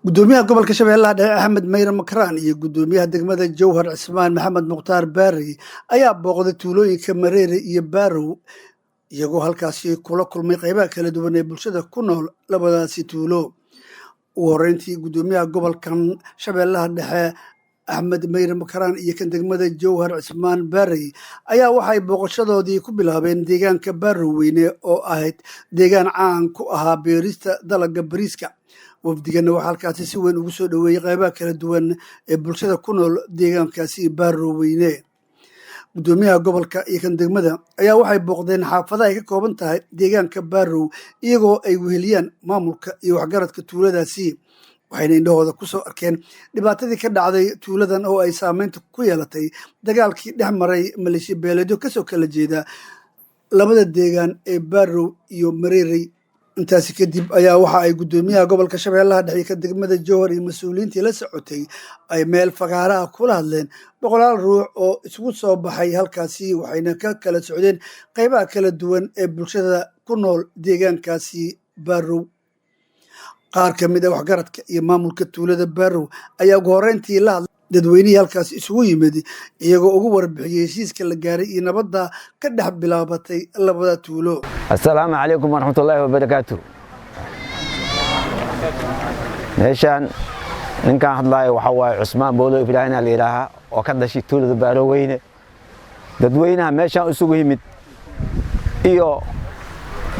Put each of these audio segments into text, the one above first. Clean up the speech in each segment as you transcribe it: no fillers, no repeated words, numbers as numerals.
gudoomiyaha gobolka Shabeellaha Dhexe Axmed Meyre Makraan iyo gudoomiyaha degmada Jowhar Cismaan Maxamed Mukhtaar Baari ayaa booqday tuulooyinka Mareere iyo Baarow iyagoo halkaasi kula kulmay qaybaha kala duwan ee bulshada ku nool labadaasi tuulo. ugu horreyntii gudoomiyaha gobolkan Shabeellaha Dhexe Axmed Meyre Makraan iyo kan degmada Jowhar Cismaan Baari ayaa waxay booqashadoodii ku bilaabeen deegaanka Baarow weyne oo ahayd deegaan caan ku ahaa beerista dalagga bariiska. wafdigana waxaa halkaasi si weyn ugu soo dhoweeyey qaybaha kala duwan ee bulshada ku nool deegaankaasi Baarow weyne. gudoomiyaha gobolka iyo kan degmada ayaa waxay booqdeen xaafadaha ay ka kooban tahay deegaanka Baarow iyagoo ay weheliyaan maamulka iyo waxgaradka tuuladaasi, waxayna indhahooda ku soo arkeen dhibaatadii ka dhacday tuuladan oo ay saameynta ku yeelatay dagaalkii dhex maray maleeshiya beeleedyo kasoo kala jeeda labada deegaan ee Baarow iyo Mareere. intaasi kadib ayaa waxa ay gudoomiyaha gobolka Shabeellaha Dhexe ka degmada Jowhar iyo mas'uuliyiintii la socotay ay meel fagaara ah kula hadleen boqolaal ruux oo isugu soo baxay halkaasi, waxayna ka kala socdeen qaybaha kala duwan ee bulshada ku nool deegaankaasi Baarow. qaar ka mid ah waxgaradka iyo maamulka tuulada Baarow ayaa ugu horreyntii la hadlay dadweynihii halkaas isugu yimid iyagoo ugu warbixiyey heshiiska la gaaray iyo nabadda ka dhex bilaabatay labada tuulo. السلام عليكم ورحمة الله وبركاته. meeshaan ninkaan hadlaayo waxa waaye Cusmaan Boolo Ibraahim la yiraahdo oo ka dhashay tuulada Baarow weyne. dadweynaha meeshaan isugu yimid iyo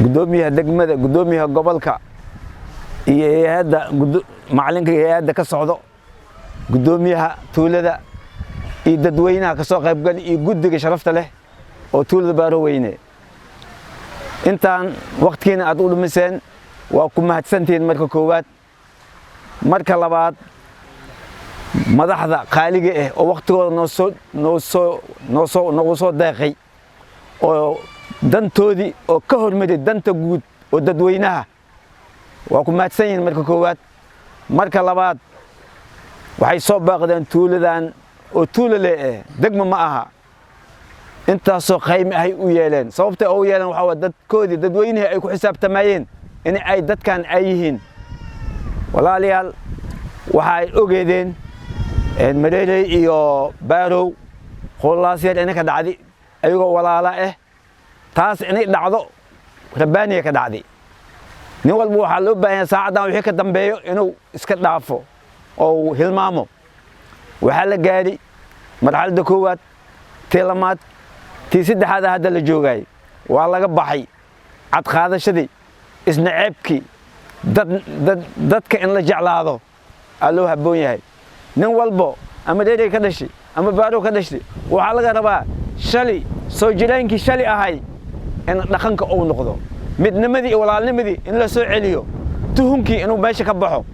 gudoomiyaha degmada, gudoomiyaha gobolka iyo hay'adda macalinka hay'adda ka socdo, gudoomiyaha tuulada iyo dadweynaha ka soo qayb gal iyo guddiga sharafta leh oo tuulada Baarow weyne. intaan waqtigiina aad u dhumiseen waa ku mahadsantihiin marka koowaad. marka labaad madaxda qaaliga ah oo waqtigooda noogu soo deeqay oo dantoodii oo ka hormaray danta guud oo dadweynaha waa ku mahadsan yihiin marka koowaad. marka labaad waxay soo baaqdeen tuuladan oo tuulale ah degmo ma aha, intaasoo qaymi ay u yeeleen. sababta oo u yeeleen waxa waa dadkoodii dadweynaha ay ku xisaabtamayeen in ay dadkan ay yihiin walaalayaal. waxay ogeedeen Mareere iyo Baarow khulaas yar inay ka dhacday ayagoo walaala ah, taas inay dhacdo rabbaaniya ka dhacday. nin walba waxaa loo baahan yahay saacadan wixii ka dambeeyo inuu iska dhaafo oo hilmaamo. waxaa la gaari marxaladda koowaad, tii lamaad, tii saddexaad hadda la joogay. waa laga baxay cad qaadashadii isna ceebkii dadka in la jeclaado aa loo habboon yahay. nin walbo ama Mareere ka dhashay ama Baarow ka dhashay waxaa laga rabaa shalay soo jiraankii shalay ahay in dhaqanka uu noqdo, midnimadii iyo walaalnimadii in la soo celiyo, tuhunkii inuu meesha ka baxo,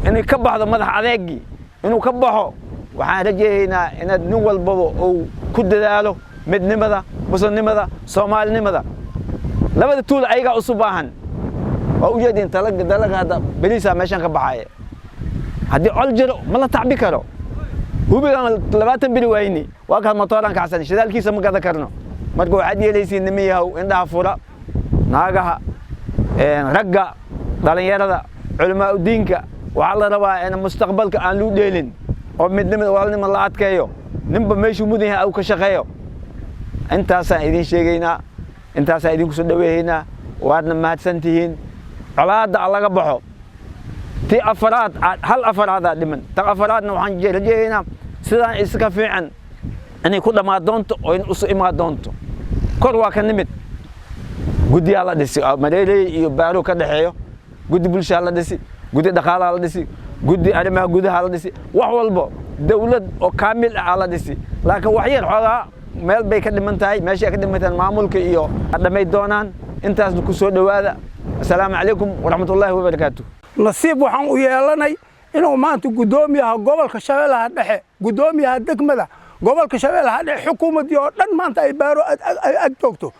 inay ka baxdo madax adeegii inuu ka baxo. waxaan rajaynaynaa inaad nin walbaba uu ku dadaalo midnimada, muslimnimada, soomaalinimada. labada tuul ayaga u baahan. waa u jeedin dalaga hadda bariisa meeshan ka baxaya. haddii col jiro ma la tacbi karo. hubigan 20 bili wayni waa ka motooran kacsan shidaalkiisa ma gada karno. marka waxaad yeelaysiin nimiyahow indhaha fura, naagaha, ragga, dhalinyarada, culamaa u diinka. waxaa la rabaa in mustaqbalka aan loo dheelin oo midnimada walaalnimo la adkeeyo, ninba meeshuu mudan yahay uu ka shaqeeyo. intaasaan idin sheegaynaa, intaasaan idinku soo dhaweeynaa. waadna mahadsantihiin. colaadda laga baxo. tii afaraad hal afaraad dhiman, tan afaraadna waxaan rajaynaynaa sidaan iska fiican inay ku dhamaan doonto oo in usu imaan doonto. kor waa ka nimid guddiyaa la dhisi Mareere iyo Baarow ka dhaxeeyo, guddi bulshada la dhisi, guddi dhaqaalaha la dhisi, guddi arrimaha gudaha la dhisi, wax walba dawlad oo kaamil ah la dhisi. laakiin wax yar xoogaa meel bay ka dhiman tahay, meesha ka dhimantaan maamulka iyo dhamay doonaan. intaas ku soo dhawaada. assalaamu calaykum waraxmatullaahi wabarakaatuh. nasiib waxaan u yeelanay inuu maanta gudoomiyaha gobolka Shabeellaha Dhexe, gudoomiyaha degmada gobolka Shabeellaha Dhexe, xukuumadii oo dhan maanta ay Baarow ag joogto.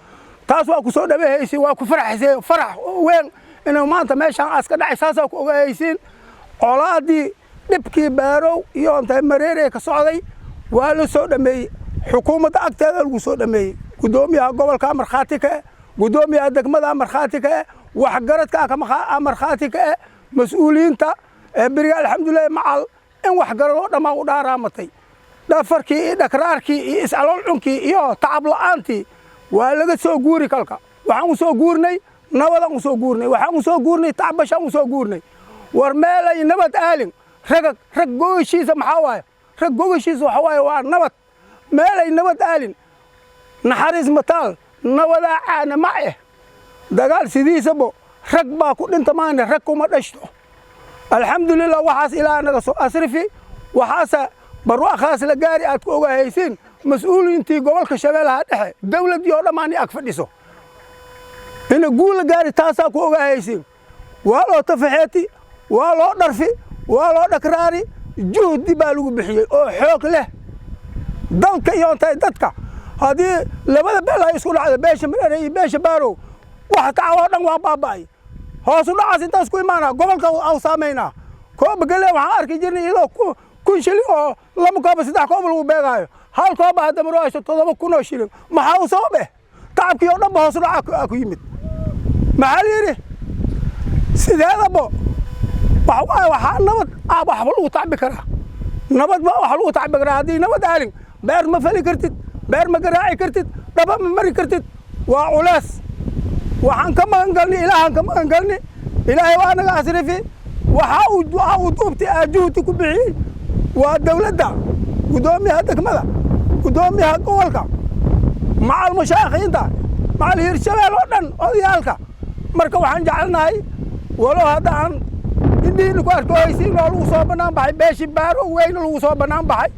taas waa ku soo dhaweeyay, waa ku faraxsay, farax weyn inuu maanta meeshaan aska dhacay. saasa ku ogaayeen colaadii dhibkii Baarow iyo inta Mareere ka socday waa la soo dhameeyay. xukuumadda agteeda lagu soo dhameeyay. gudoomiyaha gobolka markhaati ka, gudoomiyaha degmada markhaati ka, waxgaradka markhaati ka, مسؤولين تا beriga alxamdulillahi macal in wax garado dhammaan u dhaaraamatay dhafarkii iyo dhakraarkii iyo iscalool cunkii iyo tacab la'aantii waa laga soo guuri kalka waxaan u soo guurnay nabadan u soo guurnay waxaan u soo guurnay tacbashaan u soo guurnay war meelay nabad aalin rag gogashiisa maxaa waaye rag gogashiisa waxa waaye waa nabad meelay nabad aalin naxariis mataal nabadaa caana mac dagaal sidiisabo rag baa ku dhinta maana rag kuma dhashto alxamdulilah waxaas ilaa naga soo asrifi waxaasa barwaaqaas la gaari aad ku ogahaysiin mas-uuliyiintii gobolka shabeellaha dhexe dawladdii oo dhammaan ag fadhiso ina guul la gaari taasaa ku ogahaysiin waa loo tafaxeeti waa loo dharfi waa loo dhakraari juhdi baa lagu bixiyey oo xoog leh dalka iyo intay dadka haddii labada beel ay isku dhacdo beesha mareere iyo beesha baarow wax tacawoo dhan waa baaba'ay hoos u dhacaas intaas ku imaanaa gobolka aw saamaynaa kooba galee waxaan arki jirnay iyadoo kun shilin oo 2 kooba 3 koob lagu beegaayo hal kooba hadda mar hayso 7 kun oo shilin maxaa u sabab tacabkii oo dhan ba hoos u dhaca ku yimid maxaa la yidhi sideedaba waxaa nabad wax lagu tacbi karaa nabad baa wax lagu tacbi karaa haddii nabad aalin beer ma fali kartid beer ma garaaci kartid dhaba ma mari kartid waa culays waxaan ka magan galnay ilaahan ka magan galnay ilaahay waa naga asrifi waxa uu duubtay juhdi ku bixiyey waa dawladda gudoomiyaha degmada gudoomiyaha gobolka macal mashaayikhiinta macal hirshabeel oo dhan odayaalka marka waxaan jecelnahay walow haddaan indhihiina ku arkoohaysiin oo lagu soo bannaan baxay beeshii baaro weyn lagu soo bannaan baxay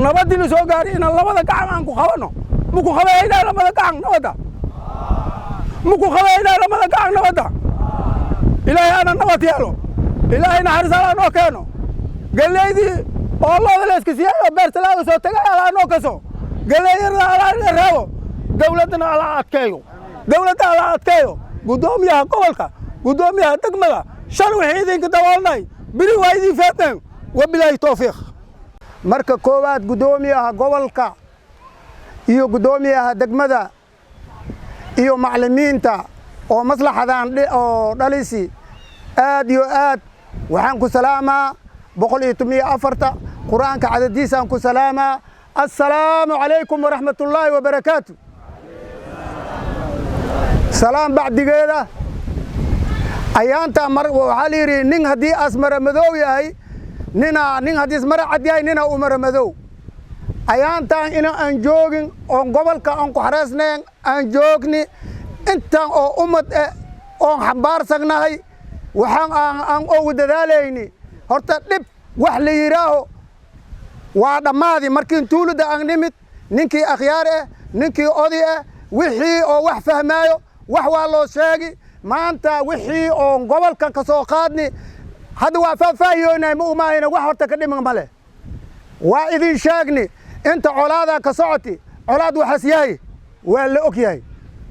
nabaddii la soo gaaray inaan labada gacan aan ku qabanno maku qabaynaa labada gacan nabadda maku qabaynaa labada gacan nabadda ilaahay ana nabad yeelo ilaahay naxariis alla noo keeno galeydii oo looda la iska siiyay oo beerta laga soo tagay alla noo kaso galeeyada alla reebo dawladana alla adkeeyo dawladda alla adkeeyo gudoomiyaha gobolka gudoomiyaha degmada shan wixii idinka daboolnay biri waa idin faafeen wabilaahi tawfiiq marka koowaad gudoomiyaha gobolka iyo gudoomiyaha degmada iyo macallimiinta oo maslaxadan oo dhalisi aad iyo aad waxaan ku salaamaa 114 quraanka cadadiisaan ku salaamaa assalaamu calaykum waraxmatullaahi wabarakaatu salaam bacdigeeda ayaanta waxaa la yidhi nin haddii asmara madow yahay nin haddii asmara cad yahay nina umara madow ayaantaan ina aan joogin oon gobolka aan ku xareysnayn aan joogni intaan oo ummad oon xambaarsagnahay waxaan aan ugu dadaalayni horta dhib wax la yidhaaho waa dhammaadi markiin tuulada aan nimid ninkii akhyaar ninkii odi wixii oo wax fahmaayo wax waa loo sheegi maanta wixii oo gobolka ka soo qaadni hadda waa faahfaahiyoonay ma umaahayna wax horta ka dhiman male waa idin sheegni inta colaada ka socoti colaad waxas yahay waa la og yahay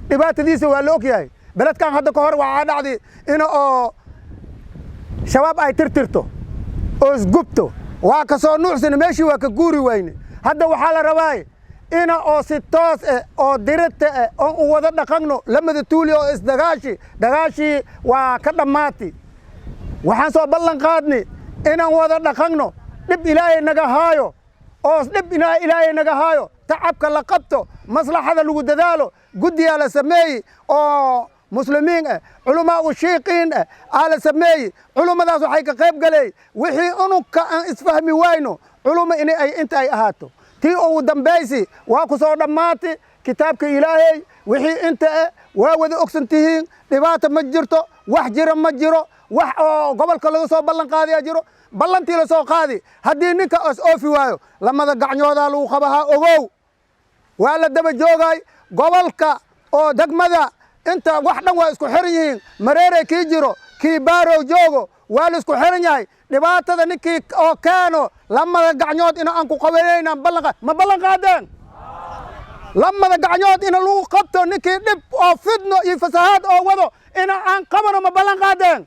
dhibaatadiisa waa la og yahay beledkan hadda ka hor waxaa dhacday in oo shabaab ay tirtirto oo isgubto waa ka soo nuucsana meeshii waa ka guuri wayne hadda waxaa la rabaa ina oo si toos oo dirita oo u wada dhaqanno lamada tuuli oo dagaashi waa ka dhammaatay waxaan soo ballan qaadnay inaan wada dhaqanno dhib ilaahay naga haayo oo dhib ilaahay naga haayo tacabka la qabto maslaxada lagu dadaalo guddiyaa la sameeyey oo muslimiin culamaa u shiiqiin la sameeyey culummadaas waxay ka qayb galeen wixii unugka aan isfahmi wayno culummo inta ay ahaato tii ugu dambaysi waa ku soo dhammaatay kitaabka ilaahay wixii inta waa wada ogsan tihiin dhibaato ma jirto wax jira ma jiro wax oo gobolka laga soo ballan qaadayaa jiro ballantii la soo qaadi haddii ninka as oofi waayo lamada gacnyoodaa lagu qabahaa ogow waa la daba joogay gobolka oo degmada inta wax dhan waa isku xiran yihiin mareere kii jiro kii baarow joogo waa la isku xiran yahay dhibaatada ninkii oo keeno lamada gacnyood ina aan ku qabanayna ma ballan qaadeen lamada gacnyood ina lagu qabto ninkii dhib oo fidno iyo fasahaad oo wado ina aan qabano ma ballan qaadeen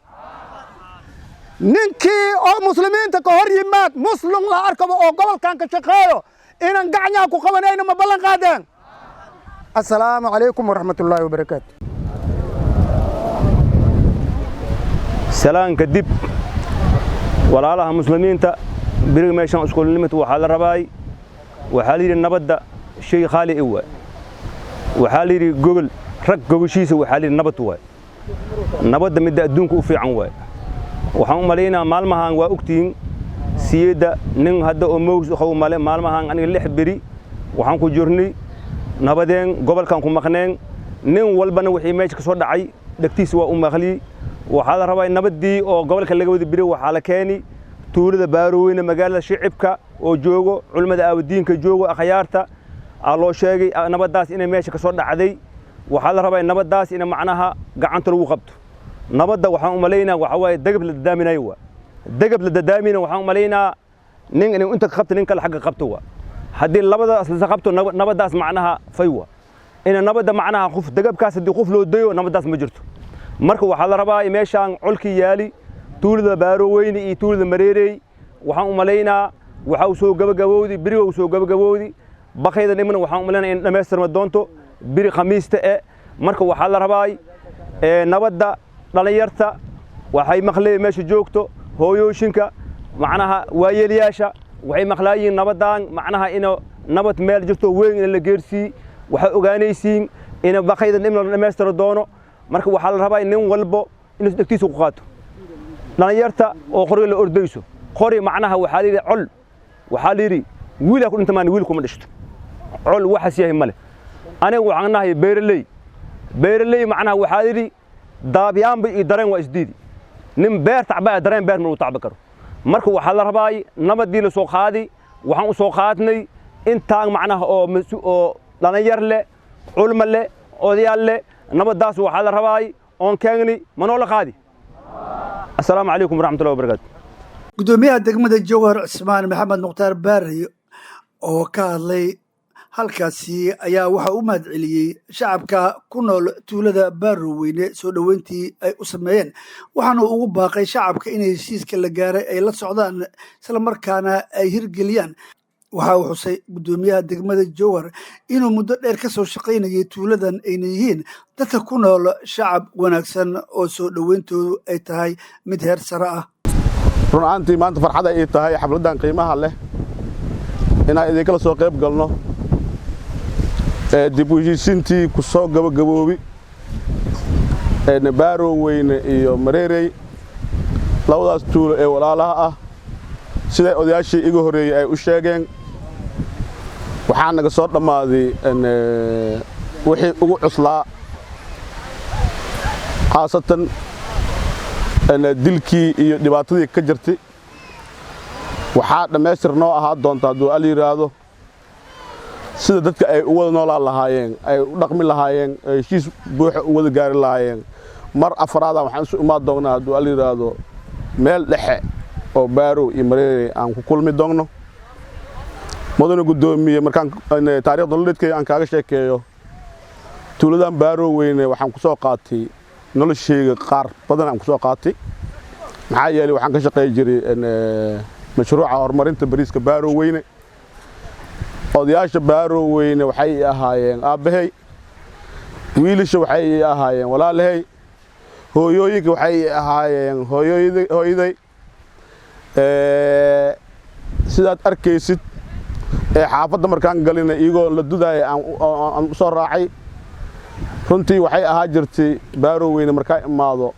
ninkii oo muslimiinta ka hor yimaad muslim la arkabo oo gobolkan ka shaqeeyo inaan gacnyaha ku qabanayna ma ballan qaadeen السلام عليكم ورحمة الله وبركاته. سلام كدب walaalaha muslimiinta biriga meeshan isku limit waxa la rabaay waxa la yiri nabadda shay qaali ah waxa la yiri gogol rag gogoshiisa waxa la yiri nabad waay nabadda mid adduunka u fiican waay waxaan u maleynaa maalmahan waa ogtiin siyada nin hadda oo moos xaw male maalmahan aniga 6 biri waxaan ku jirnay nabadeen gobolkan ku maqneen nin walbana wixii meesha ka soo dhacay dagtiisa waa u maqli waxa la rabaa nabadii oo gobolka laga wada biri waxa la keenay tuulada Baaroweyne magaalada shicibka oo joogo culimada aawdiinka joogo akhyaarta loo sheegay nabadaas inay meesha ka soo dhacday waxa la rabaa nabadaas in macnaha gacanta lagu qabto nabadda waxaan u maleynaa waxa way dagab la dadaaminayo dagab la dadaaminayo waxaan u maleynaa nin inuu inta qabto nin kale xaq qabto waa hadii labadaas la qabto nabadaas macnaha faywa in nabadda macnaha qof dagabkaas hadii qof loo dayo nabadaas ma jirto marka waxa la rabaa meeshaan culki yaali tuulada Baaroweyne iyo tuulada Mareerey waxaan u maleynaa waxa uu soo gabagabowdi biriga uu soo gabagabowdi baqayda nimana waxaan u maleynaa in dhameystirma doonto biri khamiista marka waxa la rabaa nabadda dhalinyarta waxay maqleen meesha joogto hooyooyinka macnaha waayeelyaasha waxay maqlaayeen nabadaan macnaha inuu nabad meel jirto weyn in la geersi waxa ogaanaysiin in baqayda nimana dhameystiro doono marka waxa la rabaa nin walbo inuu dagtiisa ku qaato dhalinyarta oo qori la ordayso qori macnaha waxa la yiri col waxa la yiri wiilka ku dhintaan wiilku ma dhishto col waxa siyahay male aniga waxaan nahay beerley macnaha waxa la yiri daabiyaanba iyo dareen waa isdiidi nin beer tacbaa dareen beer ma uu tacba karo marka waxa la rabaa nabadii la soo qaadi waxaan u soo qaadnay intaan macnaha oo dhalinyar leh culmo leh odayaal leh nabadaas waxa la rabaa oon keenni manoo qaadi السلام عليكم ورحمة الله وبركاته. قدوميها دقمة جوهر عثمان محمد مختار باري oo ka hadlay halkaasi ayaa waxa uu mahadceliyay shacabka ku nool tuulada Baaroweyne soo dhaweyntii ay u sameeyeen waxaana ugu baaqay shacabka in heshiiska la gaaray ay la socdaan isla markaana ay hirgeliyaan waxa uu xusay gudoomiyaha degmada Jowhar inuu muddo dheer ka soo shaqeynayay tuuladan ayna yihiin dadka ku nool shacab wanaagsan oo soo dhaweyntoodu ay tahay mid heer sare ah runaantii maanta farxad ay tahay xafladan qiimaha leh inaan idin kala soo qayb galno dib u heshiisintii ku soo gabagaboobi Baaroweyne iyo Mareerey labadaas tuulo ee walaalaha ah sida odayaashii iga horeeyay ay u sheegeen waxaa naga soo dhamaaday wixii ugu cuslaa khaasatan dilkii iyo dhibaatadii ka jirtay waxaa dhameystir noo ahaa doonta hadduu al yiraahdo sida dadka ay u wada noolaan lahaayeen ay u dhaqmi lahaayeen heshiis buuxa u wada gaari lahaayeen mar afraad waxaan isu imaan doonaa hadduu al yiraahdo meel dhexe oo Baarow iyo Mareerey aan ku kulmi doonno mudane gudoomiye markaan taariikhda nololeedkay aan kaaga sheekeeyo tuuladan Baaroweyne waxaan ku soo qaatay noloshayga qaar badan aan ku soo qaatay maxaa yeelay waxaan ka shaqeey jiray mashruuca horumarinta bariiska Baaroweyne odayaasha Baaroweyne waxay ahaayeen aabahay wiilasha waxay ahaayeen walaalahay hooyooyinka waxay ahaayeen hooyaday sidaad arkaysid xaafadda markaan galinay iyagoo la dudaay aan soo raacay runtii waxay ahaa jirtay Baaroweyne markaa imaado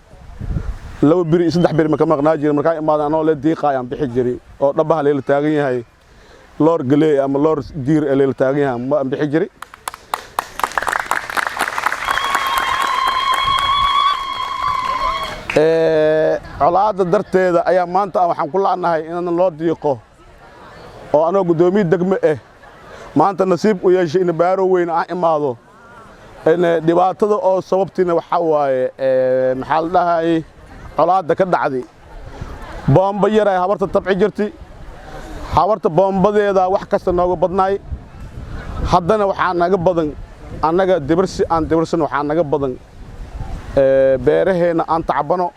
2 biri 3 biri ma ka maqnaa jiray markaa imaado anoo la diiqayaan bixi jiray oo dhabaha leela taagan yahay loor galey ama loor diir leela taagan yahay ma bixi jiray colaada darteeda ayaa maanta waxaan ku laanahay inaan loo diiqo oo anoo gudoomiye degmo maanta nasiib u yeeshay in Baaroweyne aan imaado dhibaatada oo sababtina waxa waaye maxaa la dhahay colaada ka dhacday boomba yar ay habarta tabci jirtay habarta boombadeeda wax kasta nooga badnaay haddana waxaa naga badan annaga dibarsan waxaa naga badan beeraheena aan tacbano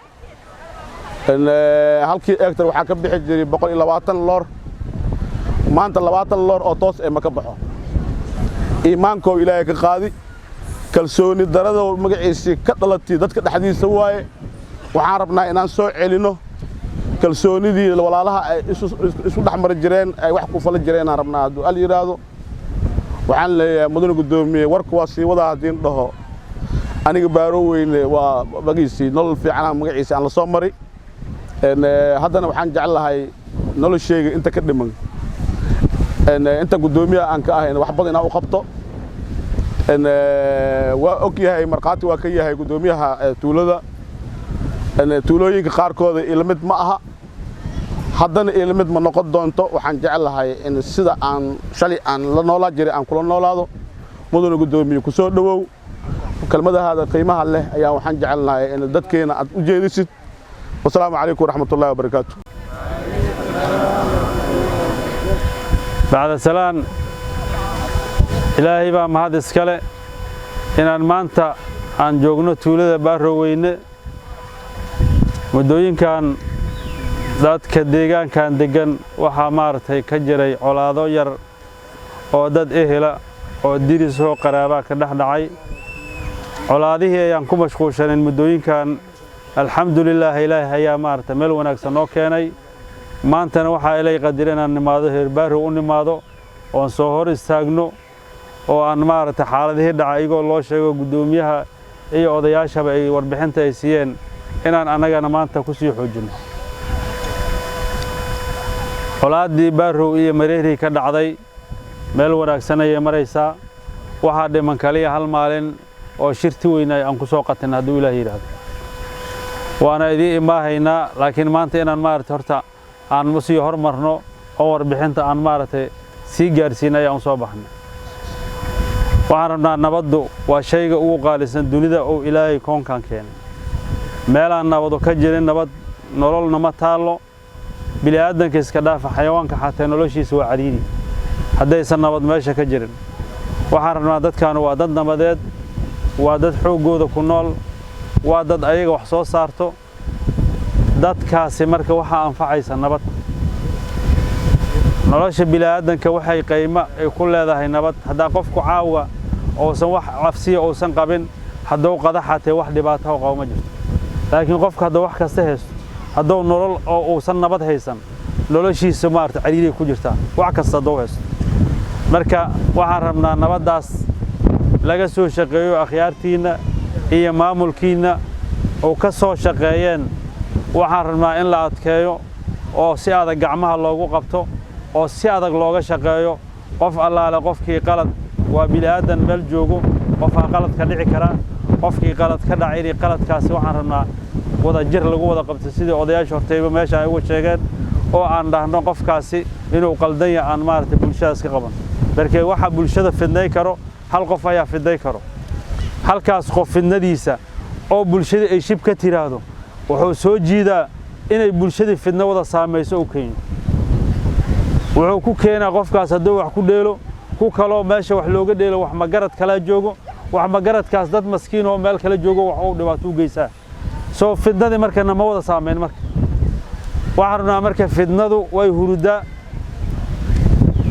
halkii hektar waxaa ka bixi jiray 120 loor maanta 20 loor oo toos ma ka baxo iimaankoo Ilaahay ka qaadi kalsooni darada magaciisa ka dhalatay dadka dhaxdiisa waaye waxaan rabnaa inaan soo celino kalsoonidii walaalaha ay isu dhaxmar jireen ay wax ku falan jireen aan rabnaa hadduu al yiraahdo waxaan leeyahay mudane gudoomiye warku waa sii wada hadii dhaho aniga baaro weyne waa bagiisi nolol fiican magaciisa aan la soo mari haddana waxaan jecelahay noloshayga inta ka dhiman inta gudoomiyaha aan ka ahayn wax badan u qabto waa og yahay marqaati waa ka yahay gudoomiyaha tuulada tuulooyinka qaarkooda ilmid ma aha haddana ilmid ma noqon doonto waxaan jecelahay in sida aan shalay aan la noolaa jiray aan kula noolaado mudane gudoomiye ku soo dhawow kelmadahaada qiimaha leh ayaa waxaan jecelnahay in dadkeena aad u jeedisid والسلام عليكم ورحمة الله وبركاته. بعد السلام إلهي بقى مهد اسكالي إن المانتا عن جوغنو تولد باروين مدوين كان داد كديغان كان ديغان وحا مارتي كجري علاضو ير oo dad ehela oo diris oo qaraaba ka dhaxdhacay colaadihii ayaan ku mashquulsanayn mudooyinkan alxamdulillaah ilaahay ayaa maarta meel wanaagsan oo keenay maantana waxa ilaahay qadireen aan nimaado heer baaro u nimaado oo soo hor istaagno oo aan maarta xaaladihii dhacay oo loo sheego gudoomiyaha iyo odayaashaba ay warbixinta ay siiyeen inaan anagana maanta ku sii xoojino colaadii baaro iyo mareeri ka dhacday meel wanaagsan ay maraysaa waxa dhiman kaliya hal maalin oo shirti weyn ay aan ku soo qatin haduu ilaahay yiraahdo waana idii imaahayna laakiin maanta inaan maartay horta aan musii hormarno oo warbixinta aan maartay si gaarsiinay aan soo baxno waxaan rabnaa nabaddu waa shayga ugu qaalisan dunida oo ilaahay koonkan keenay meel aan nabad ka jirin nabad nololna ma taalo bini'aadanka iska dhaafa xayawaanka xataa noloshiisa waa cariiri haddaysan nabad meesha ka jirin waxaan rabnaa dadkan waa dad nabadeed waa dad xoogooda ku nool waa dad ayaga wax soo saarto dadkaasi marka waxa anfacaysa nabad nolosha bini'aadanka waxay qiimo ay ku leedahay nabad hadaa qofku caawa oo san wax cafsiyo oo san qabin haduu qadaxatay wax dhibaato oo qawma jirto laakiin qofka haduu wax kasta haysto haduu nolol oo san nabad haysan noloshiisa maarta cariiri ku jirta wax kasta haduu haysto marka waxaan rabnaa nabadaas laga soo shaqeeyo akhyaartiina iyo maamulkiina oo ka soo shaqeeyeen waxaan rabnaa in la adkeeyo oo si adag gacmaha loogu qabto oo si adag looga shaqeeyo qof allaale qofkii qalad waa bini'aadan meel joogo qofka qalad ka dhici kara qofkii qalad ka dhacay qaladkaasi waxaan rabnaa wada jir lagu wada qabto sidii odayaasha hortayba meesha ay ugu sheegeen oo aan dhahno qofkaasi inuu qaldan yahay aan maartay bulshadaas ka qaban markay waxa bulshada fidnay karo hal qof ayaa fidnay karo halkaas qof fidnadiisa oo bulshada ay shib ka tiraahdo wuxuu soo jiidaa inay bulshada fidna wada saameeyso oo keen wuxuu ku keenaa qofkaas hadduu wax ku dheelo ku kalo meesha wax looga dheelo wax magarad kala joogo wax magaradkaas dad maskiin oo meel kala joogo wax uu dhibaato u geysaa soo fidnadii markana ma wada saameyn marka waxarna marka fidnadu way huruda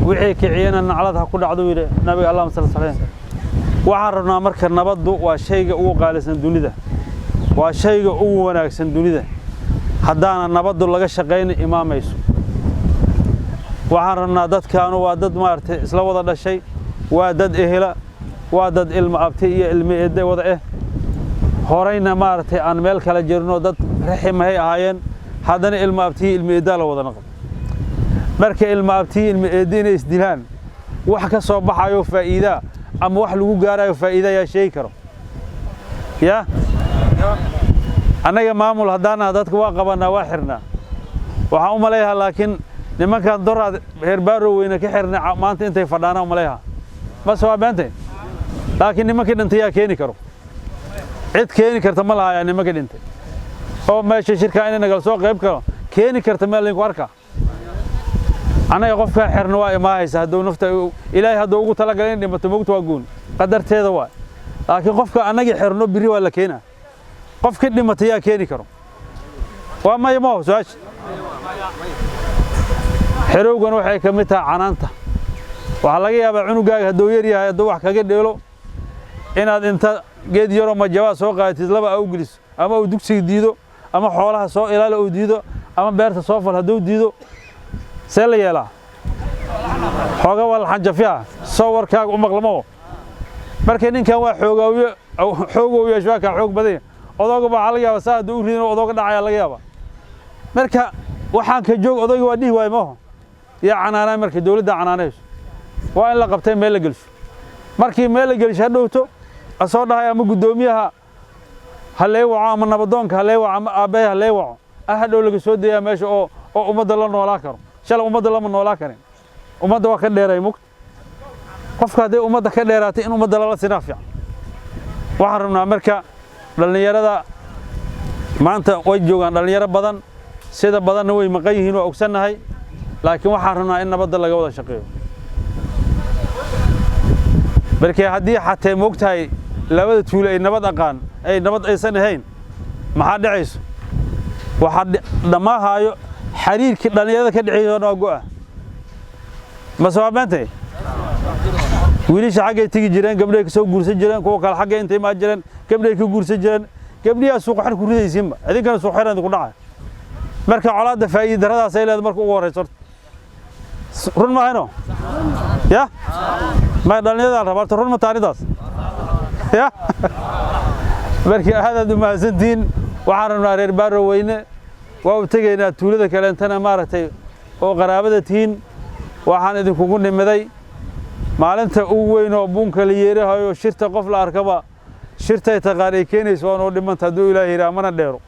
wixii kiciyana naclada ku dhacdo nabi Allah sallallahu alayhi wasallam waxaan rabnaa marka nabaddu waa shayga ugu qaalisan dunida waa shayga ugu wanaagsan dunida haddaana nabaddu laga shaqeyn imaamayso waxaan rabnaa dadkaanu waa dad maartay isla wada dhashay waa dad ehela waa dad ilmo abti iyo ilmo eeday wada horayna maartay aan meel kala jirno dad raximahay ahaayeen haddana ilmo abti ilmo eeday la wada naqo marka ilmo abti ilmo eeday inay isdilaan wax ka soo baxayo faa'iido ama wax lagu gaarayo faa'iido ya shay karo ya anaga maamul hadana dadka waa qabanaa waa xirnaa waxa u maleeyahay laakiin nimankan dorad heer baaro weyna ka xirnaa maanta intay fadhaana u maleeyahay ma soo baantay laakiin nimanka dhintay yaa keeni karo cid keeni karta ma laha nimanka dhintay oo meesha shirka inay nagal soo qayb karo keeni karta meel linku arka anaga qofka xirna waa imaahaysa haduu nafta ilaahay haduu ugu tala galay dhimato moogto waa goon qadarteeda waa laakiin qofka anaga xirno biri waa la keenaa qofka dhimatay yaa keeni karo waa ma yimo su'aash xirowgan waxay ka mid tahay canaanta waxa laga yaabaa cunugaaga haduu yar yahay haduu wax kaga dheelo inaad inta geed yaro ma jawaab soo qaatid laba aw gilis ama uu dugsiga diido ama xoolaha soo ilaalo uu diido ama beerta soo fal hadduu diido see la yeelaa xooga waa la xanjafiyaa soo warkaaga u maqlamo markii ninkan waa xoogooyo shwaaka xoog badan odooga baa laga yaabaa saa hadduu u ridin odooga dhacaya laga yaabaa marka waxaan ka joog odooga waa dhihi waay maaho yaa canaanaa markii dawladda canaanayso waa in la qabtay meel la gelsho markii meel la gelsho hadhowto asoo dhahay ama guddoomiyaha hallee waco ama nabadoonka hallee waco ama aabbahay hallee waco hadhow laga soo dayaa meesha oo ummadda la noolaa karo shalay ummadda lama noolaa karin ummadda waa ka dheeray mugta qofka hadday ummadda ka dheeraatay in ummadda lala sinaa fiican waxaan rabnaa marka dhallinyarada maanta way joogaan dhallinyaro badan sida badanna way maqan yihiin waa ogsannahay laakiin waxaan rabnaa in nabadda laga wada shaqeeyo markii haddii xatee moogtahay labada tuulo ay nabad aqaan ay nabad aysan ahayn maxaa dhacayso waxaa dhammaahaayo xiriirkii dhallinyarada ka dhexeeya oo go'a ma soo abaantay wiilasha xaggay tegi jireen gabdhay ka soo guursan jireen kuwa kale xaggay intay ma jireen gabdhay ka guursan jireen gabdhiyaa suuq xir ku ridaysiinba idinkana suuq xiraan ku dhacay marka colaadda faa'iido daradaas ay leedahay marka ugu horeyso run ma hayno ya ما دلنيدا ربارت رون متانيداس يا markii aad ma santiin waxaan rabnaa reer baaro weyne waa u tagaynaa tuulada kale intana maaragtay oo qaraabada tiin waxaan idinku nimaday maalinta ugu weyn oo bunka la yeerahayo shirta qof la arkaba shirtay taqaanay keenayso oo dhimanta haduu ilaahay raamana dheero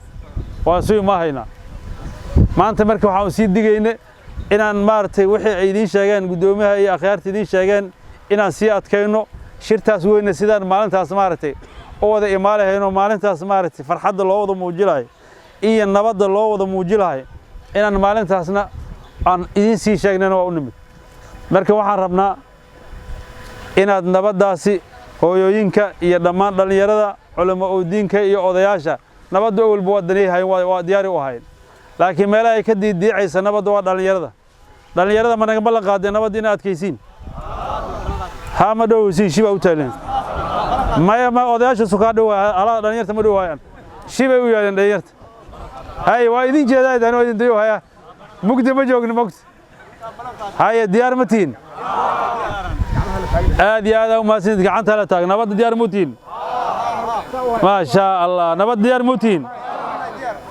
waa soo ma hayna maanta markii waxaan sii digaynay inaan maaragtay wixii ay idin sheegeen gudoomiyaha iyo akhyaarta idin sheegeen inaan sii adkayno shirtaas weyn sidaan maalintaas maaragtay oo wada imaaleeyno maalintaas maaragtay farxadda loo wada muujilay iyo nabadda loo wada muujilay inaan maalintaasna aan idin sii sheegnana waa u nimid marka waxaan rabnaa inaad nabaddaasi hooyooyinka iyo dhammaan dhalinyarada culimo oo diinka iyo odayaasha nabadda walba wadaniyahay waa diyaar u ahayn laakiin meelaha ay ka diidicaysa nabadda waa dhalinyarada ma naga ballan qaadeen nabadda in adkaysiin ها ما دو سي شيبا وتالين ما odayaasha suka dhow ala dhalinyarta ma dhowayaan shiba u yeelan dhalinyarta hay waa idin jeedaaydan oo idin dayo haya mugdi ma joogno mugdi hay diyaar ma tiin aad iyo aad uma siin gacanta la taag nabad diyaar ma tiin ma sha Allah nabad diyaar ma tiin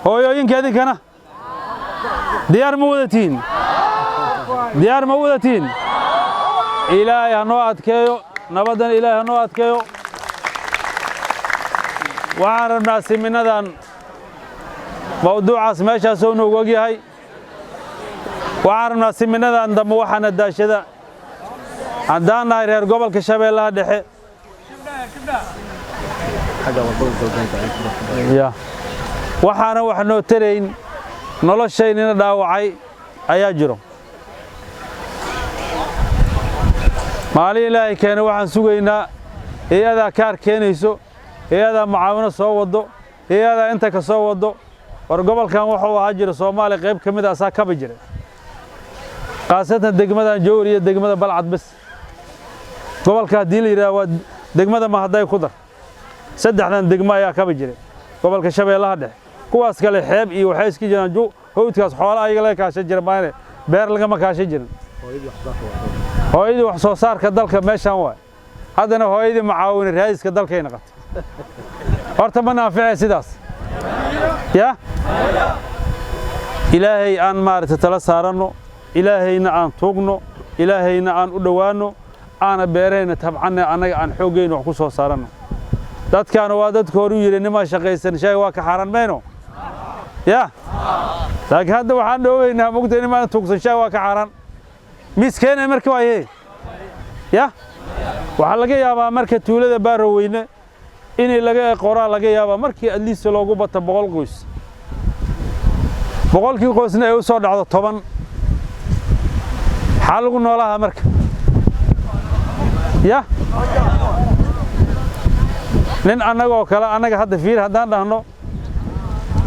hooyooyinka idinkana diyaar ma wadatiin diyaar ma wadatiin إلهي هنو أتكيو نبضن إلهي هنو أتكيو وعرفنا سمينا ذان موضوع اسماشا سونو وقي هاي وعرفنا سمينا ذان دم وحنا الداشة ذا عندنا ناير قبل كشبه الله دحي يا وحنا ترين نلش شيء نداوعي أياجرو مالي إلهي كان waxaan sugaynaa iyada kaar keenayso iyada macaawino soo wado iyada inta ka soo wado war gobolkan wuxuu ahaa jira Soomaali qayb kamid ah asaa ka bijire qaasatan degmada Jowhar iyo degmada Balcad bas gobolka hadii la yiraahdo degmada ma haday ku dar saddexdan degmo ayaa ka bijire gobolka Shabeellaha Dhexe kuwaas kale xeeb iyo waxay iska jiraan hawdkaas xoolo ayaga la kaashan jirmaan beer laga ma kaashan jirin hooyadii wax soo saarka dalka meeshan waa hadana hooyadii macaawin raaiska dalkayna qabtay horta ma naaficay sidaas ya ilaahay aan maarta tala saarano ilaahayna aan tuugno ilaahayna aan u dhawaano aan beerayna tabcana anaga aan xoogayno wax ku soo saarano dadkan waa dadka hor u yireynima shaqaysan shay waa ka xaran meeno ya laakiin hadda waxaan dhooweynaa mugtay ma tuugsan shay waa ka xaran miskeen markii waayay ya waxa laga yaabaa marka tuulada baaro weyne in laga qoraa laga yaabaa markii adliis loogu bata 100 qoys 100kii qoysna ay u soo dhacdo 10 xal ugu noolaha marka ya nin anagoo kala anaga hadda fiir hadaan dhahno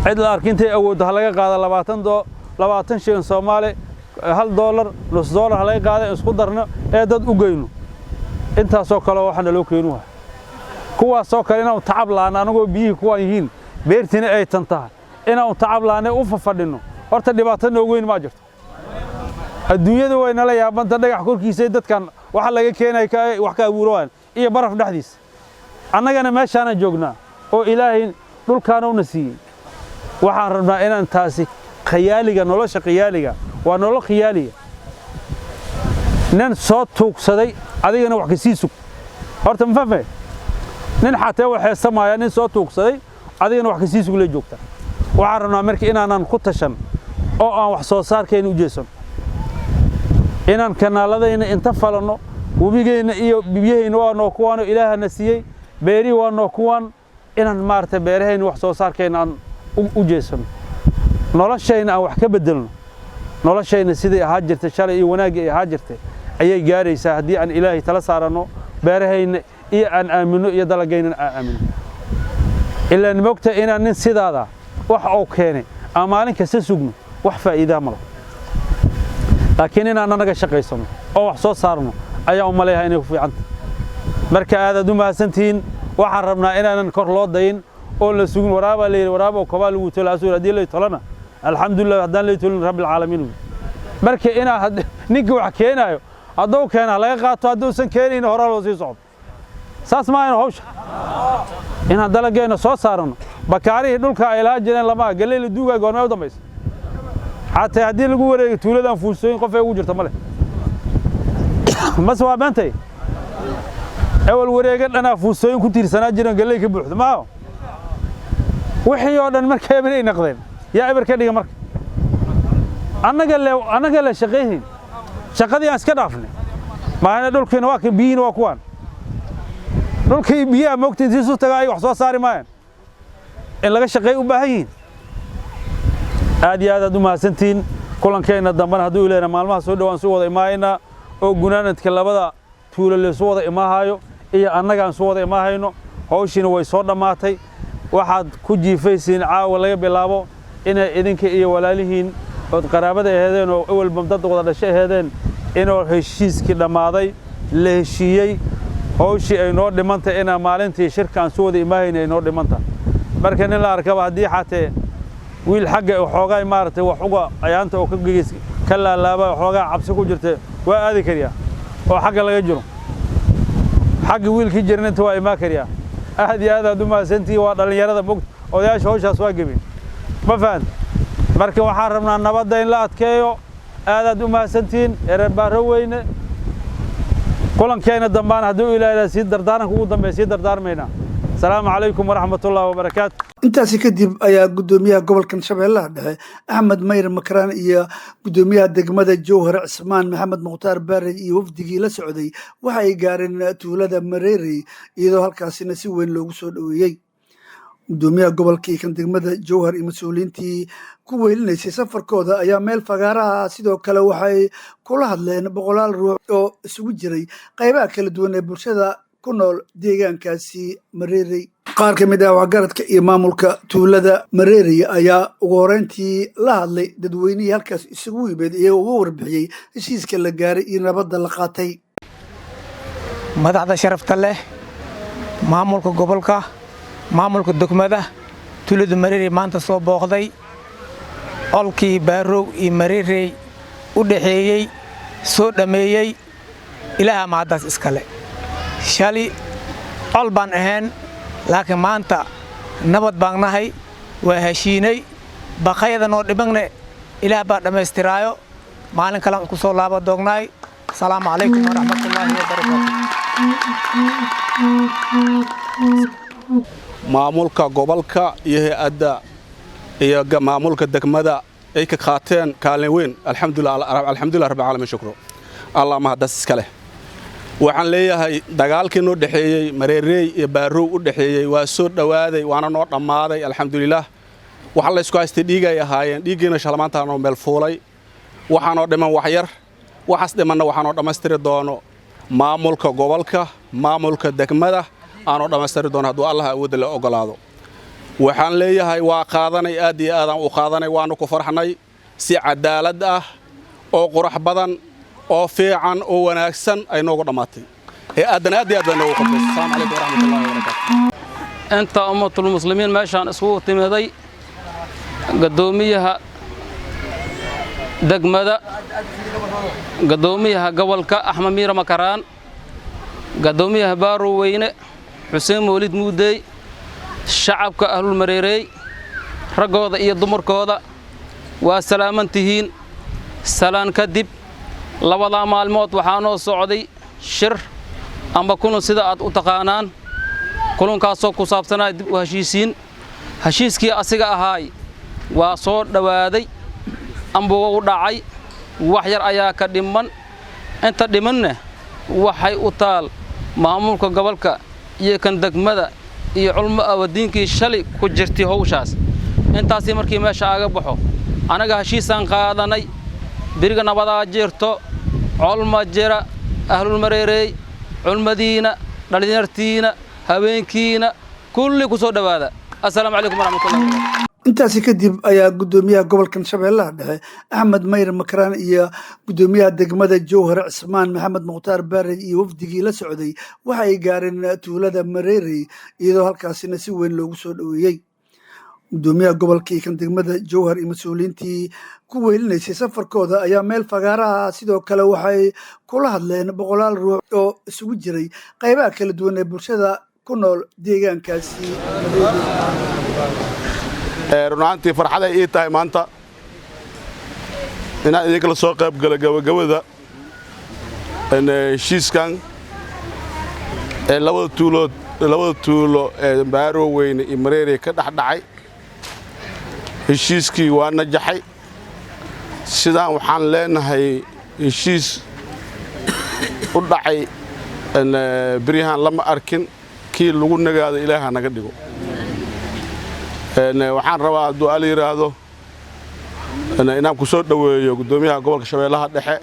cid la arkintay awood laga qaado 20 shilin Soomaali $1 nus dollar halay qaaday isku darno ee dad u geyno intaas oo kale waxana loo keenuwa kuwaas oo kale inaan tacab laan anagoo biyi kuwa yihiin beertina ay tantaa inaan tacab laan u fafadhino horta dhibaato noogu weyn ma jirto adduunyada way nala yaabanta dhagax korkiisa dadkan waxa laga keenay wax ka abuuraan iyo baraf dhaxdiis annagana meeshaan joognaa oo ilaahay dhulkaan uu nasiiyay waxaan rabnaa inaan taasi khiyaaliga nolosha khiyaaliga waa nolol khiyaaliga nin soo tuugsaday adigana wax ka sii sug horta ma fahmay nin xataa waxa sameeyaa nin soo tuugsaday adigana wax ka sii sug la joogta waxaan rabnaa markii inaanan ku tashan oo aan wax soo saarkeen u jeesan inaan kanaaladayna inta falano webigeena iyo bibiyahayna waa noo kuwaan ilaahana siiyay beeri waa noo kuwaan inaan maarta beerahayna wax soo saarkeen aan u jeesan noloshayna aan wax ka bedelno noloshayna sidii ahaa jirtay shalay iyo wanaagii ay ahaa jirtay ayay gaaraysaa haddii aan ilaahay tala saarano beerahayna iyo aan aamino iyo dalagayna aan aamino ilaa nimogta inaan nin sidaada wax oo keenay ama maalin kasta sugno wax faa'iido ma laha laakiin inaan anaga shaqaysano oo wax soo saarno ayaa u maleeyahay inay ku fiicanta marka aad u mahadsantiin waxaan rabnaa inaanan kor loo dayin oo la sugin waraaba leeyahay waraaba kaba lagu tolo asuur hadii la tolana alxamdulillah haddaan la tolin rabbil caalamiin marka inaa ninka wax keenayo hadduu keena laga qaato hadduusan keenin hore loo sii socdo saas ma ayna hawsha inaan dalagayna soo saarno bakaarihii dhulka ay la jireen lama galay duuga goorma u dambaysa حتى هدي اللي جوا تولد أنفسهم قف يوجد تمله ما سوى بنتي أول ورقة أنا أنفسهم كنت رسالة جيران قال لي كبوح ما هو وحي هذا المركب بني نقدين يا إبر كذي مرك أنا قال له شقيهين شقدي أسكت عفني ما أنا دول كانوا واقف بين واقوان دول كي بيا ممكن تجلسوا تجاي وحصل صار معين إلا شقيه وبهين هذه هذا ما سنتين كلن كأن الدمار هذول لنا معلومات سوداء وانسوده إماينا أو جنان نتكلم هذا طول اللي سوده إما هايو إيه أنا كان سوده إما هاينو هوشين ويسوده ماتي واحد كوجي فيسين ولا يبلابو إن كإيه ولا لهين قرابة هذين أول بمتد وهذا الشيء هذين إنه هالشيء كده ماضي لهالشيء هوشي إنه دمنته إنا مالنتي شركة سوده إما هين إنه دمنته مركن الله ركب هدي حتى wiil xagga xoogaa maartay wax uga ayaanta oo ka geeyis kala laaba xoogaa cabsi ku jirtay waa aadi kariya oo xagga laga jiro xagga wiilkii jirnanta waa ima kariya aad u maasantii waa dhalinyarada mugd odayaasha hawshaas waa gabin ma fahant marka waxaan rabnaa nabadda in la adkeeyo aad u maasantiin ereer baaro weyne kulankeena dambaan hadduu ilaahay si dardaaranka ugu dambeeyay dardaarmayna السلام عليكم ورحمة الله وبركاته. intaasi kadib ayaa gudoomiyaha gobolkan Shabeellaha Dhexe Axmed Mayr Makraan iyo gudoomiyaha degmada Jowhar Cismaan Maxamed Mukhtaar Baari iyo wafdigii la socday waxa ay gaareen tuulada Mareeri iyadoo halkaasina si weyn loogu soo dhaweeyay gudoomiyaha gobolka kan degmada Jowhar iyo mas'uuliyiintii ku weelinaysay safarkooda ayaa meel fagaaraha sidoo kale waxay kula hadleen boqolaal ruux oo isugu jiray qaybaha kala duwan ee bulshada ku nool deegaankaasi Mareeri qaar ka mid ah waxgaradka iyo maamulka tuulada Mareeri ayaa ugu horeyntii la hadlay dadweynihii halkaas isugu yimid iyagoo uga warbixiyay heshiiska la gaaray iyo nabadda la qaatay madaxda sharafta leh maamulka gobolka maamulka degmada tuulada Mareeri maanta soo booqday olkii Baarow iyo Mareeri u dhaxeeyay soo dhameeyay ilaaha maadaas iskale shali ol baan ahayn laakiin maanta nabad baan nahay waa heshiinay baqayada noo dhibangne ilaah baa dhameystiraayo maalin kale ku soo laabo doognaay salaamu calaykum waraxmatullaahi wabarakaatuh maamulka gobolka iyo hay'adda iyo maamulka degmada ay ka qaateen kaalin weyn alxamdulillah rabbil caalamiin shukro allah ma hadas iskale waxaan leeyahay dagaalkii noo dhaxeeyay Mareeri iyo Baarow u dhaxeeyay waa soo dhawaaday waana noo dhamaaday alxamdulillah waxa la isku haystay dhiigay ahaayeen dhiigeena shalmaanta noo meel fuulay waxaanoo dhiman wax yar waxaas dhimanna waxaanoo dhamaystiri doono maamulka gobolka maamulka degmada aanoo dhamaystiri doono hadduu Allah awood la ogolaado waxaan leeyahay waa qaadanay aad iyo aad aan u qaadanay waanu ku farxnay si cadaalad ah oo qurux badan oo fiican oo wanaagsan ay noogu dhamaatay aadna aad iyo aad noogu qabtay salaamu calaykum waraxmatullaahi wabarakaatuh inta ummatul muslimiin meeshaan isugu timiday gadoomiyaha degmada gadoomiyaha gobolka Axmed Miira Makaraan gadoomiyaha Baarow Weyne Xuseen Mawlid Muudey shacabka ahlul mareerey ragooda iyo dumarkooda waa salaamantihiin salaan kadib labada maalmood waxaa noo socday shir amba kulan sida aad u taqaanaan kulankaasoo ku saabsanaa dib u heshiiskii asiga ahaay waa soo dhawaaday amba wuu dhacay wax yar ayaa ka dhiman inta dhimanna waxay u taal maamulka gobolka iyo kan degmada iyo culmo awadiinkii shalay ku jirtay hawshaas intaasi markii meesha aga baxo anaga heshiisaan qaadanay biriga nabadaa jirto culmo jira ahlul mareerey culmadiina dhalinyartiina haweenkiina kulli ku soo dhawaada assalaamu calaykum waraxmatullaahi intaasi kadib ayaa gudoomiyaha gobolka Shabeellaha Dhexe Axmed Mayr Makraan iyo gudoomiyaha degmada Jowhar Cismaan Maxamed Mukhtaar Baarey iyo wafdigii la socday waxa ay gaareen tuulada Mareerey iyadoo halkaasina si weyn loogu soo dhaweeyay gudoomiyaha gobolka kan degmada Jowhar iyo mas'uuliyiintii ku weelinaysay safarkooda ayaa meel fagaaraha sidoo kale waxay kula hadleen boqolaal ruux oo isugu jiray qaybaha kala duwan ee bulshada ku nool deegaankaasi runaantii farxad ay tahay maanta inaan idinka la soo qayb galo gabagabada heshiiskan labada tuulo ee Baarow Weyne iyo Mareerey ka dhacay heshiiskii waa najaxay sidaan waxaan leenahay heshiis u dhacay birihan lama arkin kii lagu nagaado Ilaaha naga dhigo waxaan rabaa hadduu al yiraahdo inaan ku soo dhaweeyo gudoomiyaha gobolka Shabeellaha Dhexe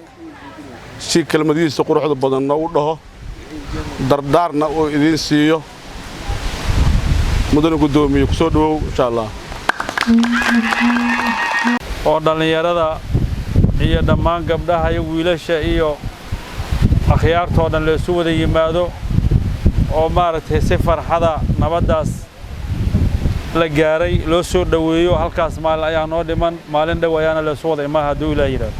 si kelmadiisa quruxda badan oo u dhaho dardaarna oo idin siiyo mudane gudoomiye ku soo dhawow insha Allah oo dhalinyarada iyo dhammaan gabdhaha iyo wiilasha iyo akhyaartoo dhan la isu wada yimaado oo maaragtay si farxada nabadaas la gaaray loo soo dhaweeyo halkaas maalin ayaa noo dhiman maalin dhow ayaana la soo wada imaa hadduu Ilaahay yiraahdo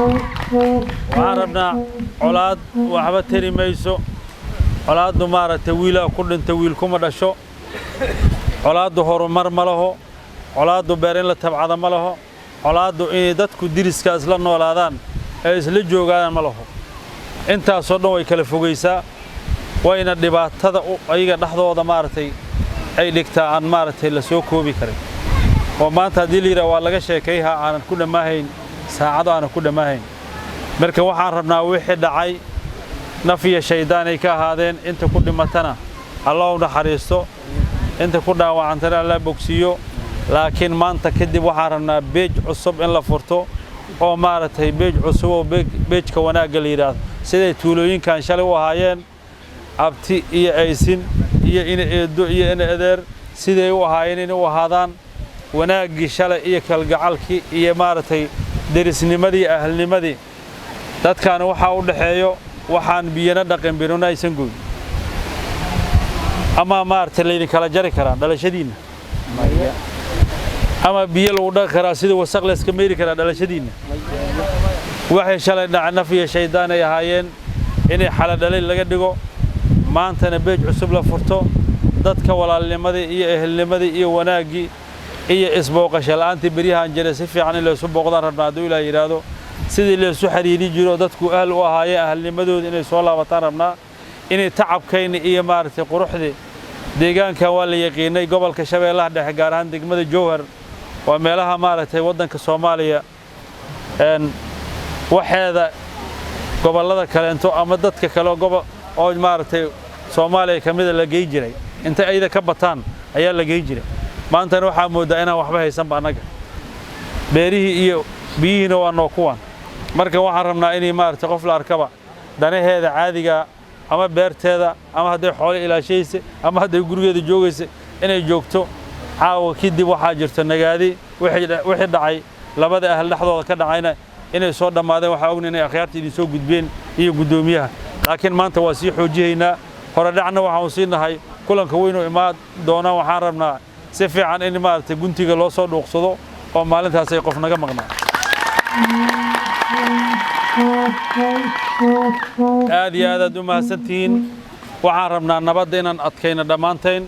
waxaan rabnaa colaad waxba tari mayso colaaddu maaragtay wiilaa ku dhinta wiil kuma dhasho colaaddu horumar ma laho colaaddu beer in la tabcada ma laho colaaddu inay dadku diriska isla noolaadaan ee isla joogaan ma laho intaasoo dhan way kala fogaysaa wayna dhibaatada ayaga dhaxdooda maaragtay ay dhigtaa aan maaragtay la soo koobi karin oo maanta haddii la yidhaha waa laga sheekayhaa aanan ku dhammaahayn saacado aanan ku dhammaahayn marka waxaan rabnaa wixii dhacay naf iyo shaydaan ay ka ahaadeen inta ku dhimatana Allah u naxariisto inta ku dhaawacantana Allah bogsiyo laakiin maanta kadib waxaan rabnaa beej cusub in la furto oo maaragtay beej cusub oo beejka wanaagga la yidhaahdo siday tuulooyinkan shalay u ahaayeen abti iyo aysin iyo ina eedo iyo ina adeer siday u ahaayeen inay u ahaadaan wanaagii shalay iyo kalgacalkii iyo maaragtay derisnimadii ahlnimadii dadkan waxa u dhaxeeyo waxaan biyana dhaqan biruna aysan goyn ama maaragtay leedin kala jari karaan dhalashadiina ama biyo lagu dhaqi karaa sida wasaq la iska meeri karaa dhalashadiina waxay shalay naf iyo shaydaan ay ahaayeen inay xala dhalay laga dhigo maantana beej cusub la furto dadka walaalnimadii iyo ehelnimadii iyo wanaagii iyo isbooqasho la'aantii beriyahan jiray si fiican in la isu booqdaan rabnaa hadduu Ilaahay yiraahdo sidii la isu xiriiri jiro dadku ahl u ahaayeen ahlnimadooda inay soo laabataan rabnaa inay tacabkayna iyo maaragtay quruxdii deegaanka waa la yaqiinay gobolka Shabeellaha Dhexe gaar ahaan degmada Jowhar waa meelaha maaragtay waddanka Soomaaliya waxeeda gobolada kale inta ama dadka kale oo maaragtay Soomaaliya kamid la geey jiray inta ayda ka bataan ayaa la geey jiray maanta waxaa moodaa inaan waxba haysan ba anaga beerihii iyo biyihiina waa noo kuwan marka waxaan rabnaa inay maaragtay qof la arkaba danaheeda caadiga ama beerteeda ama hadday xoolo ilaashaysa ama hadday gurigeeda joogaysa inay joogto caawa kadib waxaa jirto nagaadi wixii dhacay labada ahal dhaxdooda ka dhacayna inay soo dhamaadeen waxa ognahay inay akhyaarta idin soo gudbeen iyo gudoomiyaha laakiin maanta waa sii xoojiyeynaa hore dhacna waxaan siinahay kulanka weyn oo imaad doona waxaan rabnaa si fiican in maaragtay guntiga loo soo dhuuqsado oo maalintaas ay qof naga maqnaa aad iyo aad u mahadsantihiin waxaan rabnaa nabadda inaan adkayno dhammaanteen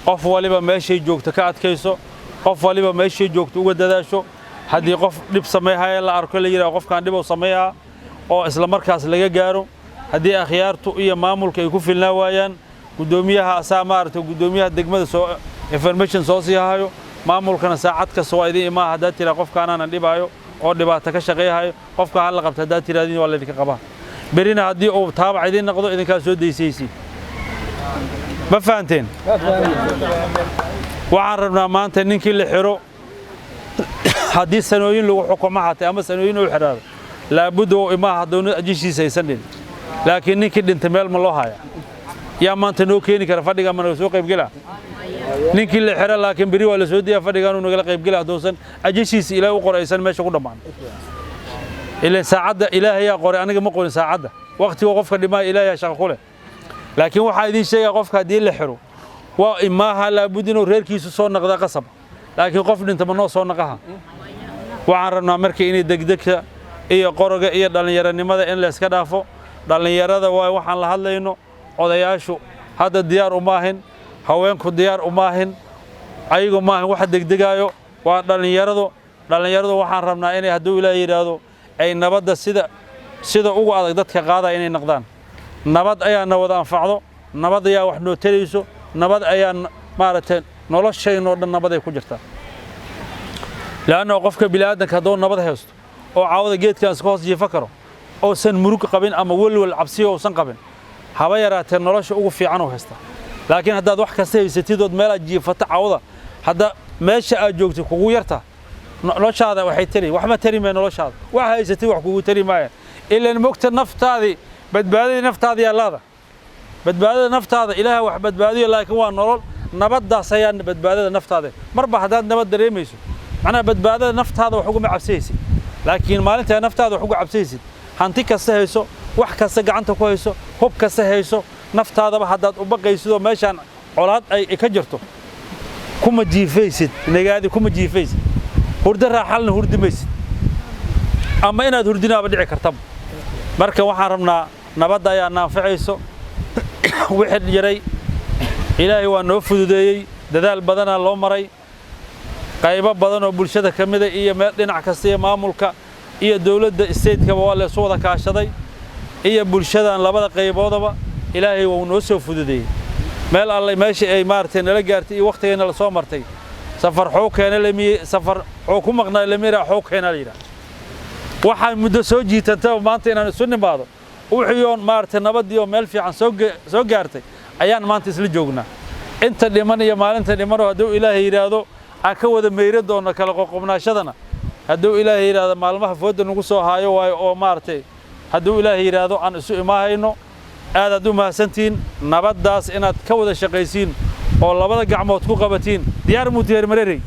qof waliba meeshay joogto ka adkayso qof waliba meeshay joogto uga dadaasho haddii qof dhib sameeyay la arko la yiraahdo qofkan dhib uu sameeyaa oo isla markaas laga gaaro haddii akhyaartu iyo maamulka ay ku filnaa waayaan gudoomiyaha asaa maaragtay gudoomiyaha degmada soo information soo siihayo maamulkana saacad kasta waa idin imaa haddaa tira qofkaanana dhibaayo oo dhibaato ka shaqeeyahay qofka hal la qabta haddaa tiraadin waa la idinka qabaa berina haddii uu taabac idin noqdo idinkaa soo daysaysi ma fahanteen waxaan rabnaa maanta ninkii la xiro haddii sanooyin lagu xukumo xatay ama sanooyin uu xiraado laabudda oo imaa hadduu ajishiisa aysan dhin laakiin ninkii dhintay meel ma loo haya yaa maanta noo keeni kara fadhiga ma naga soo qaybgela ninkii la xiro laakiin beri waa la soo diyaa fadhiga inuu nagala qaybgela hadduusan ajishiisa ilaahay u qoraysan meesha ku dhammaan ilaa saacadda ilaahay yaa qoray aniga ma qorin saacadda waqtiga qofka dhimaa ilaahay shaqo ku leh laakiin waxaa idin sheegay qofka haddii la xiro waa imaaha laabudda inuu reerkiisu soo noqda qasab laakiin qof dhinta ma noo soo noqaha waxaan rabnaa markii inay degdegta iyo qoroga iyo dhalinyaranimada in la iska dhaafo dhalinyarada waa waxaan la hadlayno odayaashu hadda diyaar uma ahin haweenku diyaar uma ahin ayagu ma ahin wax degdegayo waa dhalinyaradu waxaan rabnaa inay hadduu ilaahay yiraahdo ay nabadda sida ugu adag dadka qaada inay noqdaan nabad ayaa na wada anfacdo nabad ayaa wax noo tarayso nabad ayaa maaragtay noloshayno dhan nabad ay ku jirtaa laana qofka bini'aadanka hadduu nabad haysto oo caawada geedkan iska hoos jiifa karo oo san murug qabin ama walwal cabsi oo san qabin haba yaraatee nolosha ugu fiican oo haysta laakiin haddaad wax kasta haysatid oo meel aad jiifato caawada hadda meesha aad joogto kugu yarta noloshaada waxay tari wax ma tari ma noloshaada wax haysatid wax kugu tari ma ilaa mogta naftaadi badbaadada naftaada yaalada badbaadada naftaada ilaahay wax badbaadiyo laakiin waa nolol nabadaas ayaa badbaadada naftaada marba hadaad nabad dareemayso macna badbaadada naftaada wax ugu cabsaysid laakiin maalinta naftaada wax ugu cabsaysid hanti kasta hayso wax kasta gacanta ku hayso hub kasta hayso naftaadaba hadaad u baqaysid oo meeshan colaad ay ka jirto kuma jiifaysid nagaadi kuma jiifaysid hurda raaxalna hurdimaysid ama inaad hurdinaaba dhici karta marka waxaan rabnaa nabadda ayaa naafacayso wixii jiray ilaahay waa noo fududeeyay dadaal badana loo maray qaybo badan oo bulshada kamid ah iyo meel dhinac kasta iyo maamulka iyo dawladda state-ka waa la soo wada kaashaday iyo bulshadan labada qayboodaba ilaahay waa noo soo fududeeyay meel alle meeshii ay maartay nala gaartay iyo waqtigeena la soo martay safar xookeena safar oo ku maqnaa lamira xookeena leeyahay waxaan muddo soo jiitantay maanta inaan isu nimaado wuxuun maartay nabadiyo meel fiican soo gaartay ayaan maanta isla joognaa inta dhiman iyo maalinta dhiman hadduu ilaahay yiraahdo aan ka wada meeyra doona kala qoqobnaashadana hadduu ilaahay yiraahdo maalmaha fooda nagu soo haayo waayo oo maartay hadduu ilaahay yiraahdo aan isu imaahayno aad u mahadsantiin nabadaas inaad ka wada shaqaysiin oo labada gacmood ku qabatiin diyaar muutiin mareeray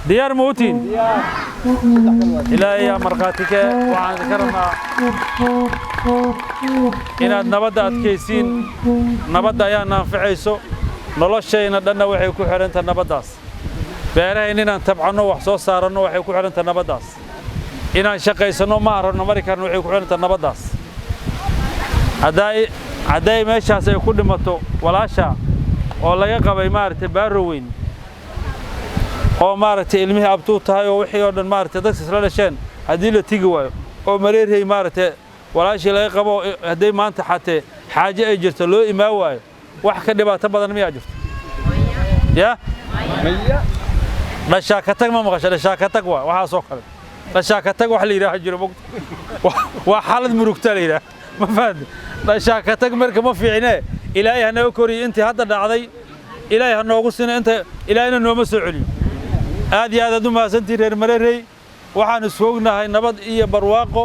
diyaar muutiin ilaahay marqaatike waxaan ka rabnaa inaad nabadda adkaysiin nabadda ayaa naanficayso noloshayna dhanna waxay ku xirantaa nabadaas beerahayn inaan tabcano wax soo saarano waxay ku xirantaa nabadaas inaan shaqaysano ma aragno mari karno waxay ku xirantaa nabadaas hadday meeshaas ay ku dhimato walaasha oo laga qabay maaragtay baaroweyn oo maaragtay ilmihii abtuu tahay oo wixii oo dhan maaragtay dadka isla dhasheen haddii la tigi waayo oo mareerhay maaragtay walaashii laga qabo hadday maanta xatee xaaje ay jirto loo imaa waayo wax ka dhibaato badan miyaa jirto ya dhashaakatag ma maqasho dhashaakatag waa waxaasoo kale dhashaakatag wax la yidhaaha jiro waa xaalad murugta la yidhaah ma fahad dhashaakatag marka ma fiicne ilaahay ha naga koriyo intii hadda dhacday ilaahay ha noogu sino inta ilaahayna nooma soo celiyo aad iyo aad u mahadsantiin reer mareerey waxaan isfoognahay nabad iyo barwaaqo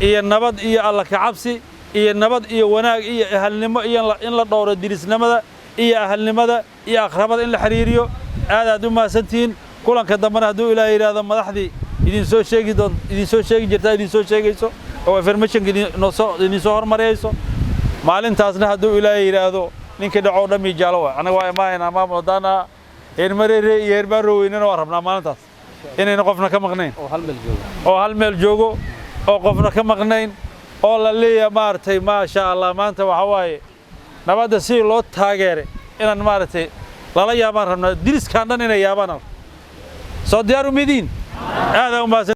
iyo nabad iyo alla ka cabsi iyo nabad iyo wanaag iyo ahalnimo iyo in la dhowro dirisnimada iyo ahalnimada iyo aqrabada in la xiriiriyo aad u mahadsantiin kulanka dambana hadduu ilaahay yiraahdo madaxdii idin soo sheegi jirtaa idin soo sheegayso oo information idin soo hormarayso maalintaasna hadduu ilaahay yiraahdo ninkii dhaco dhammi jaalo waa anaga waa imaanayna maamul dana in mareere iyo Baarow weynana waa rabnaa maalintaas inayna qofna ka maqnayn oo hal meel joogo oo qofna ka maqnayn oo la leeyahay maartay ma sha Allah maanta waxa waaye nabadda si loo taageeray inaan maartay lala yaabaan rabnaa diriskan dhan inay yaabaan soo diyaar u midin aad u